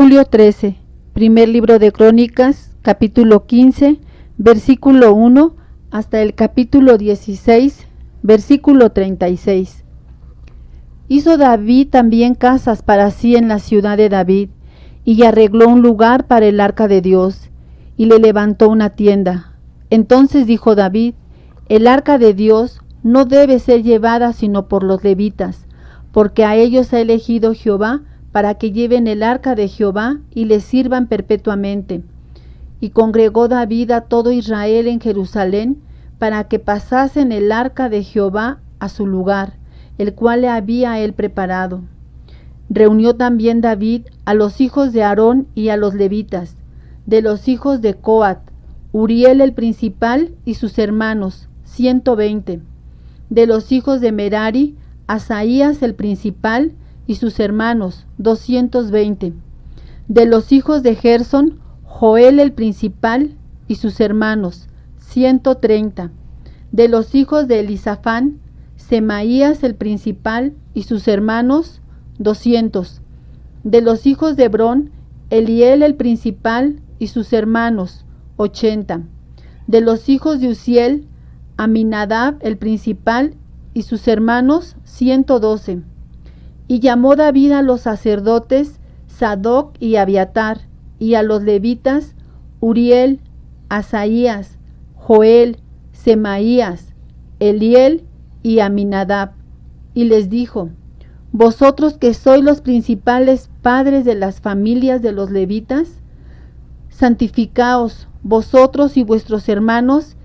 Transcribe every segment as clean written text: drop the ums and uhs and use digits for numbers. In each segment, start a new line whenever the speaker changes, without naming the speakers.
Julio 13, primer libro de Crónicas, capítulo 15, versículo 1 hasta el capítulo 16, versículo 36. Hizo David también casas para sí en la ciudad de David, y arregló un lugar para el arca de Dios, y le levantó una tienda. Entonces dijo David: el arca de Dios no debe ser llevada sino por los levitas, porque a ellos ha elegido Jehová para que lleven el arca de Jehová y le sirvan perpetuamente. Y congregó David a todo Israel en Jerusalén para que pasasen el arca de Jehová a su lugar, el cual le había él preparado. Reunió también David a los hijos de Aarón y a los levitas, de los hijos de Coat, Uriel el principal y sus hermanos, 120. De los hijos de Merari, Asaías el principal y sus hermanos, 220. De los hijos de Gersón, Joel el principal y sus hermanos, 130. De los hijos de Elisafán, Semaías el principal y sus hermanos, 200. De los hijos de Hebrón, Eliel el principal y sus hermanos, 80. De los hijos de Uziel, Aminadab el principal y sus hermanos, 112. Y llamó David a los sacerdotes Sadoc y Abiatar, y a los levitas Uriel, Asaías, Joel, Semaías, Eliel y Aminadab, y les dijo: vosotros que sois los principales padres de las familias de los levitas, santificaos vosotros y vuestros hermanos,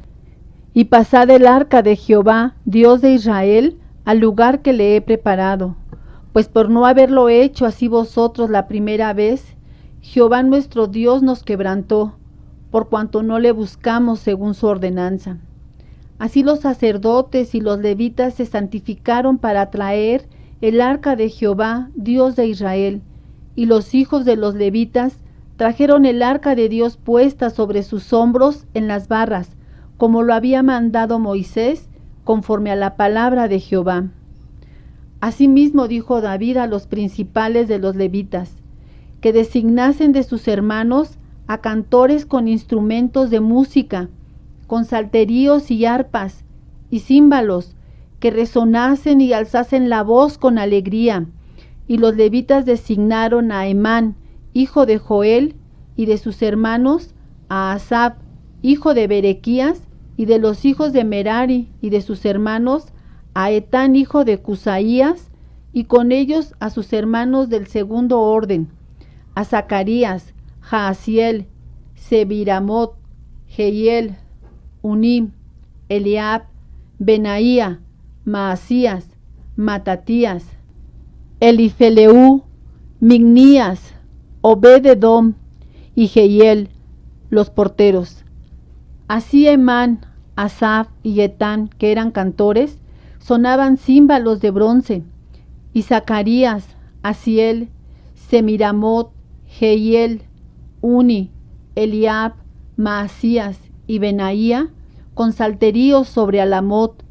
y pasad el arca de Jehová, Dios de Israel, al lugar que le he preparado. Pues por no haberlo hecho así vosotros la primera vez, Jehová nuestro Dios nos quebrantó, por cuanto no le buscamos según su ordenanza. Así los sacerdotes y los levitas se santificaron para traer el arca de Jehová, Dios de Israel, y los hijos de los levitas trajeron el arca de Dios puesta sobre sus hombros en las barras, como lo había mandado Moisés, conforme a la palabra de Jehová. Asimismo dijo David a los principales de los levitas, que designasen de sus hermanos a cantores con instrumentos de música, con salterios y arpas y címbalos, que resonasen y alzasen la voz con alegría. Y los levitas designaron a Emán, hijo de Joel, y de sus hermanos a Asaf, hijo de Berequías, y de los hijos de Merari y de sus hermanos a Etán, hijo de Cusaías, y con ellos a sus hermanos del segundo orden, a Zacarías, Jaasiel, Sebiramot, Jehiel, Unim, Eliab, Benaía, Maasías, Matatías, Elifeleu, Mignías, Obed-edom y Jehiel, los porteros. Así Emán, Asaf y Etán, que eran cantores, sonaban címbalos de bronce, y Zacarías, Asiel, Semiramot, Jehiel, Uni, Eliab, Maasías y Benaía, con salterios sobre Alamot,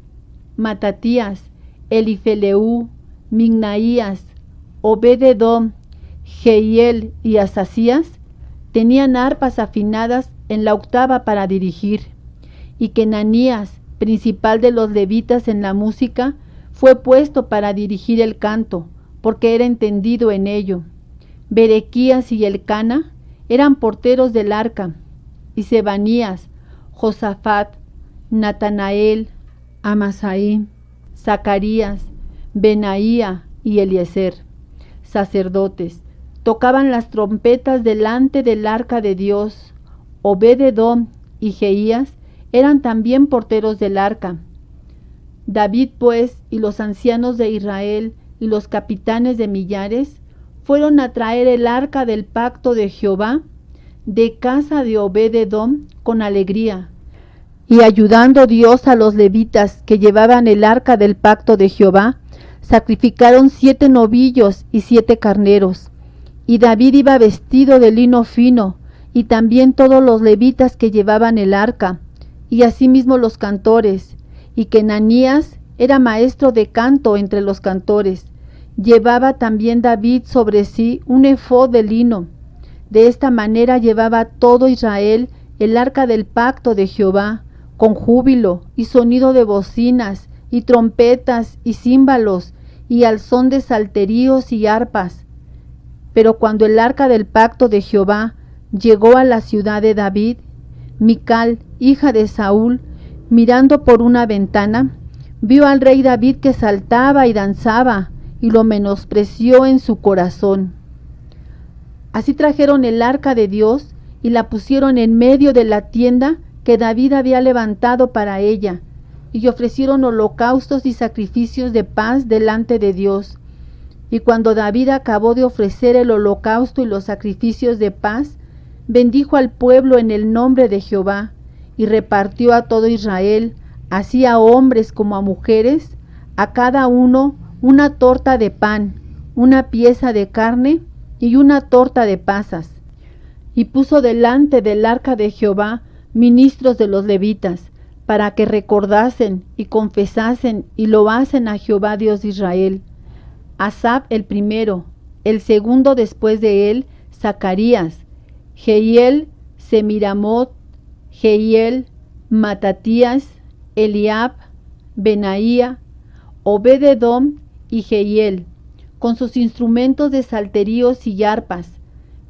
Matatías, Elifeleu, Mignaías, Obed-edom, Jehiel y Asasías, tenían arpas afinadas en la octava para dirigir, y Kenanías, principal de los levitas en la música, fue puesto para dirigir el canto, porque era entendido en ello. Berequías y Elcana eran porteros del arca, y Sebanías, Josafat, Natanael, Amasaí, Zacarías, Benaía y Eliezer, sacerdotes, tocaban las trompetas delante del arca de Dios. Obed-edom y Jeías eran también porteros del arca. David, pues, y los ancianos de Israel y los capitanes de millares fueron a traer el arca del pacto de Jehová de casa de Obed-edom con alegría, y ayudando Dios a los levitas que llevaban el arca del pacto de Jehová, sacrificaron 7 novillos y 7 carneros. Y David iba vestido de lino fino, y también todos los levitas que llevaban el arca, y asimismo los cantores, y Kenanías era maestro de canto entre los cantores. Llevaba también David sobre sí un efod de lino. De esta manera llevaba todo Israel el arca del pacto de Jehová, con júbilo y sonido de bocinas y trompetas y címbalos y al son de salterios y arpas. Pero cuando el arca del pacto de Jehová llegó a la ciudad de David, Mical, hija de Saúl, mirando por una ventana, vio al rey David que saltaba y danzaba, y lo menospreció en su corazón. Así trajeron el arca de Dios y la pusieron en medio de la tienda que David había levantado para ella, y ofrecieron holocaustos y sacrificios de paz delante de Dios. Y cuando David acabó de ofrecer el holocausto y los sacrificios de paz, bendijo al pueblo en el nombre de Jehová, y repartió a todo Israel, así a hombres como a mujeres, a cada uno una torta de pan, una pieza de carne y una torta de pasas. Y puso delante del arca de Jehová ministros de los levitas, para que recordasen y confesasen y loasen a Jehová Dios de Israel. Asaf el primero, el segundo después de él, Zacarías, Jehiel, Semiramot, Jehiel, Matatías, Eliab, Benaía, Obed-edom y Jehiel, con sus instrumentos de salterios y arpas,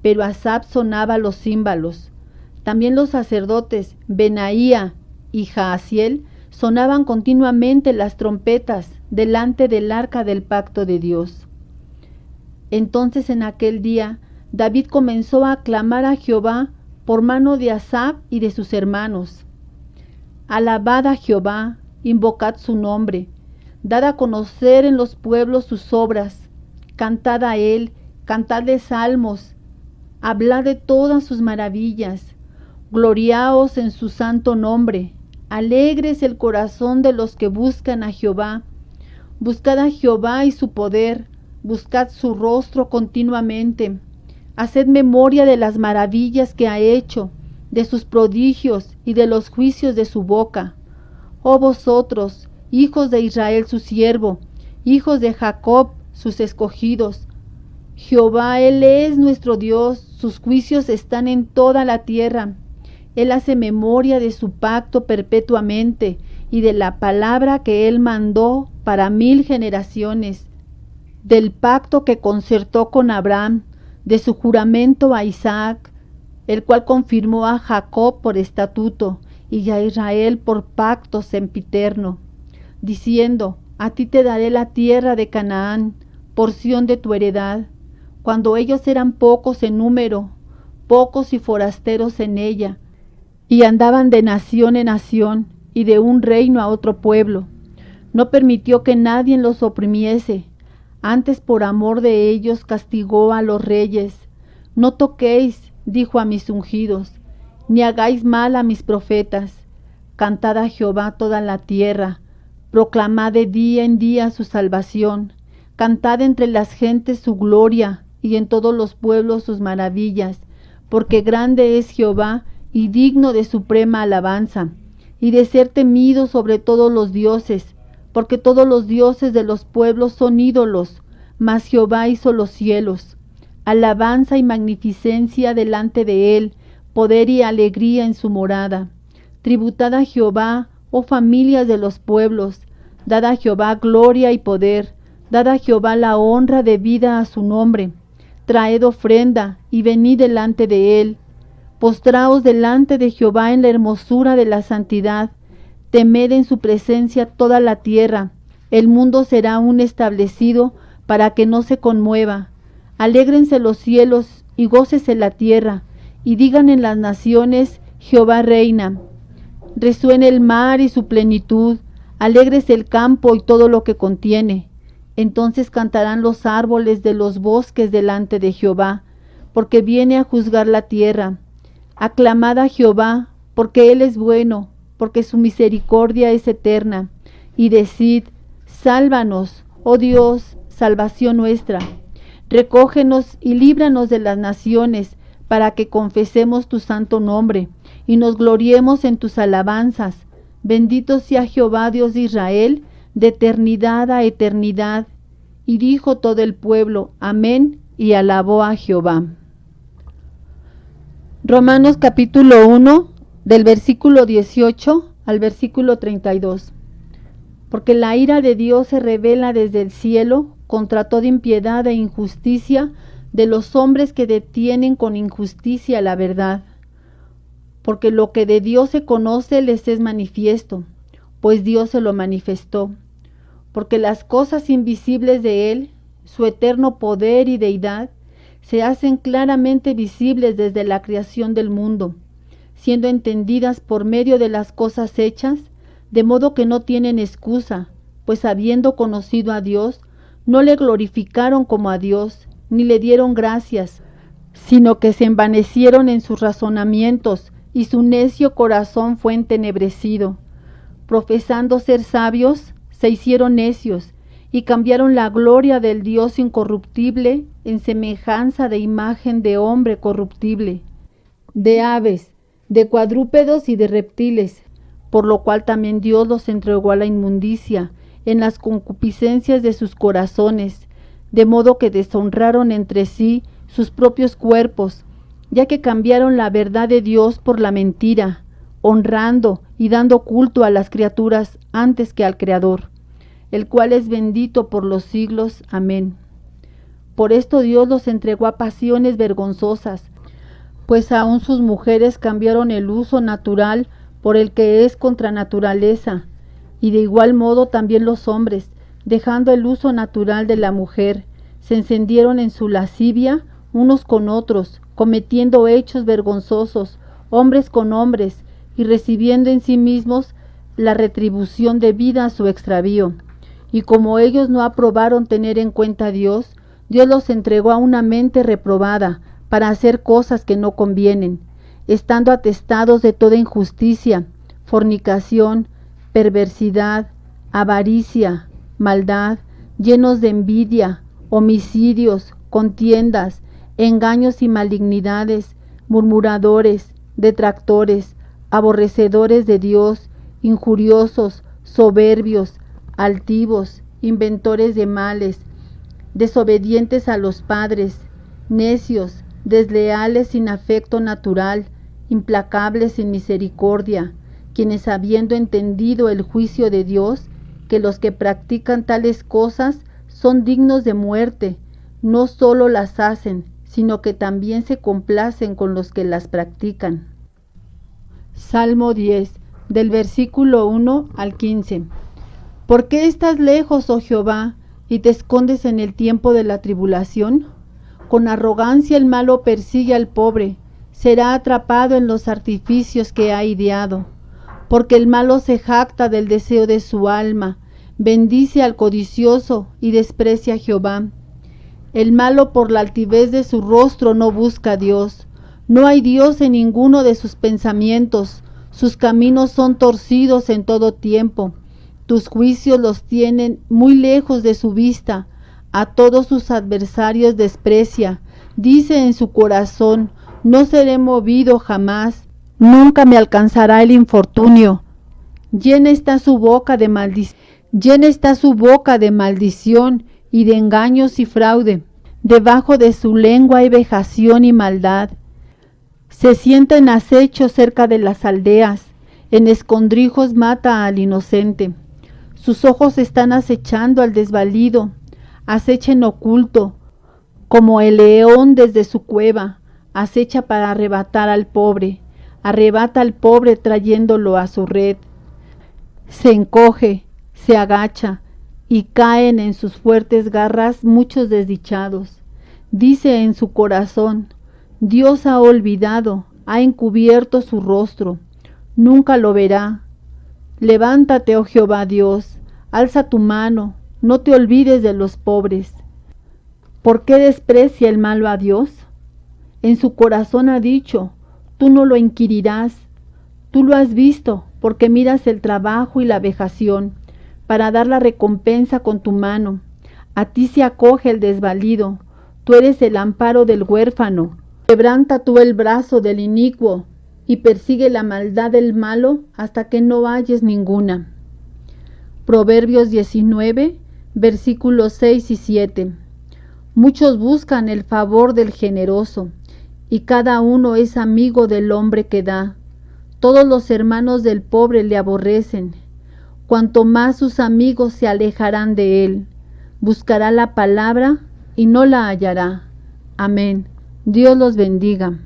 pero Asaf sonaba los címbalos. También los sacerdotes Benaía y Jaasiel sonaban continuamente las trompetas delante del arca del pacto de Dios. Entonces en aquel día David comenzó a clamar a Jehová por mano de Asaf y de sus hermanos. Alabad a Jehová, invocad su nombre, dad a conocer en los pueblos sus obras, cantad a él, cantadle salmos, hablad de todas sus maravillas, gloriaos en su santo nombre, alegres el corazón de los que buscan a Jehová. Buscad a Jehová y su poder, buscad su rostro continuamente. Haced memoria de las maravillas que ha hecho, de sus prodigios y de los juicios de su boca. Oh vosotros, hijos de Israel su siervo, hijos de Jacob sus escogidos. Jehová, Él es nuestro Dios, sus juicios están en toda la tierra. Él hace memoria de su pacto perpetuamente y de la palabra que Él mandó para 1000 generaciones, del pacto que concertó con Abraham, de su juramento a Isaac, el cual confirmó a Jacob por estatuto y a Israel por pacto sempiterno, diciendo: a ti te daré la tierra de Canaán, porción de tu heredad, cuando ellos eran pocos en número, pocos y forasteros en ella, y andaban de nación en nación, y de un reino a otro pueblo. No permitió que nadie los oprimiese, antes por amor de ellos castigó a los reyes. No toquéis, dijo a mis ungidos, ni hagáis mal a mis profetas. Cantad a Jehová toda la tierra, proclamad de día en día su salvación, cantad entre las gentes su gloria, y en todos los pueblos sus maravillas, porque grande es Jehová, y digno de suprema alabanza, y de ser temido sobre todos los dioses, porque todos los dioses de los pueblos son ídolos, mas Jehová hizo los cielos. Alabanza y magnificencia delante de él, poder y alegría en su morada. Tributad a Jehová, oh familias de los pueblos, dad a Jehová gloria y poder, dad a Jehová la honra debida a su nombre. Traed ofrenda y venid delante de él. Postraos delante de Jehová en la hermosura de la santidad. Temed en su presencia toda la tierra. El mundo será aún establecido para que no se conmueva. Alégrense los cielos y gócese la tierra, y digan en las naciones: Jehová reina. Resuene el mar y su plenitud, alégrese el campo y todo lo que contiene. Entonces cantarán los árboles de los bosques delante de Jehová, porque viene a juzgar la tierra. Aclamad a Jehová, porque Él es bueno, porque su misericordia es eterna. Y decid: sálvanos, oh Dios, salvación nuestra. Recógenos y líbranos de las naciones, para que confesemos tu santo nombre, y nos gloriemos en tus alabanzas. Bendito sea Jehová Dios de Israel, de eternidad a eternidad. Y dijo todo el pueblo: amén, y alabó a Jehová. Romanos capítulo 1, del versículo 18 al versículo 32. Porque la ira de Dios se revela desde el cielo contra toda impiedad e injusticia de los hombres que detienen con injusticia la verdad. Porque lo que de Dios se conoce les es manifiesto, pues Dios se lo manifestó. Porque las cosas invisibles de Él, su eterno poder y deidad, se hacen claramente visibles desde la creación del mundo, siendo entendidas por medio de las cosas hechas, de modo que no tienen excusa, pues habiendo conocido a Dios, no le glorificaron como a Dios, ni le dieron gracias, sino que se envanecieron en sus razonamientos, y su necio corazón fue entenebrecido. Profesando ser sabios, se hicieron necios, y cambiaron la gloria del Dios incorruptible en semejanza de imagen de hombre corruptible, de aves, de cuadrúpedos y de reptiles, por lo cual también Dios los entregó a la inmundicia en las concupiscencias de sus corazones, de modo que deshonraron entre sí sus propios cuerpos, ya que cambiaron la verdad de Dios por la mentira, honrando y dando culto a las criaturas antes que al Creador, el cual es bendito por los siglos. Amén. Por esto Dios los entregó a pasiones vergonzosas, pues aun sus mujeres cambiaron el uso natural por el que es contra naturaleza, y de igual modo también los hombres, dejando el uso natural de la mujer, se encendieron en su lascivia unos con otros, cometiendo hechos vergonzosos, hombres con hombres, y recibiendo en sí mismos la retribución debida a su extravío. Y como ellos no aprobaron tener en cuenta a Dios, Dios los entregó a una mente reprobada, para hacer cosas que no convienen, estando atestados de toda injusticia, fornicación, perversidad, avaricia, maldad, llenos de envidia, homicidios, contiendas, engaños y malignidades, murmuradores, detractores, aborrecedores de Dios, injuriosos, soberbios, altivos, inventores de males, desobedientes a los padres, necios, desleales sin afecto natural, implacables sin misericordia, quienes habiendo entendido el juicio de Dios, que los que practican tales cosas son dignos de muerte, no solo las hacen, sino que también se complacen con los que las practican. Salmo 10, del versículo 1 al 15. ¿Por qué estás lejos, oh Jehová, y te escondes en el tiempo de la tribulación? Con arrogancia el malo persigue al pobre, será atrapado en los artificios que ha ideado. Porque el malo se jacta del deseo de su alma, bendice al codicioso y desprecia a Jehová. El malo por la altivez de su rostro no busca a Dios. No hay Dios en ninguno de sus pensamientos. Sus caminos son torcidos en todo tiempo. Tus juicios los tienen muy lejos de su vista. A todos sus adversarios desprecia. Dice en su corazón: no seré movido jamás. Nunca me alcanzará el infortunio. Llena está su boca de maldición y de engaños y fraude. Debajo de su lengua hay vejación y maldad. Se sienta en acecho cerca de las aldeas. En escondrijos mata al inocente. Sus ojos están acechando al desvalido. Acecha en oculto, como el león desde su cueva. Acecha para arrebatar al pobre. Arrebata al pobre trayéndolo a su red. Se encoge, se agacha, y caen en sus fuertes garras muchos desdichados. Dice en su corazón: Dios ha olvidado, ha encubierto su rostro, nunca lo verá. Levántate, oh Jehová Dios, alza tu mano, no te olvides de los pobres. ¿Por qué desprecia el malo a Dios? En su corazón ha dicho: tú no lo inquirirás. Tú lo has visto, porque miras el trabajo y la vejación, para dar la recompensa con tu mano. A ti se acoge el desvalido, tú eres el amparo del huérfano. Quebranta tú el brazo del inicuo, y persigue la maldad del malo hasta que no halles ninguna. Proverbios 19, versículos 6 y 7. Muchos buscan el favor del generoso, y cada uno es amigo del hombre que da. Todos los hermanos del pobre le aborrecen. Cuanto más sus amigos se alejarán de él. Buscará la palabra y no la hallará. Amén. Dios los bendiga.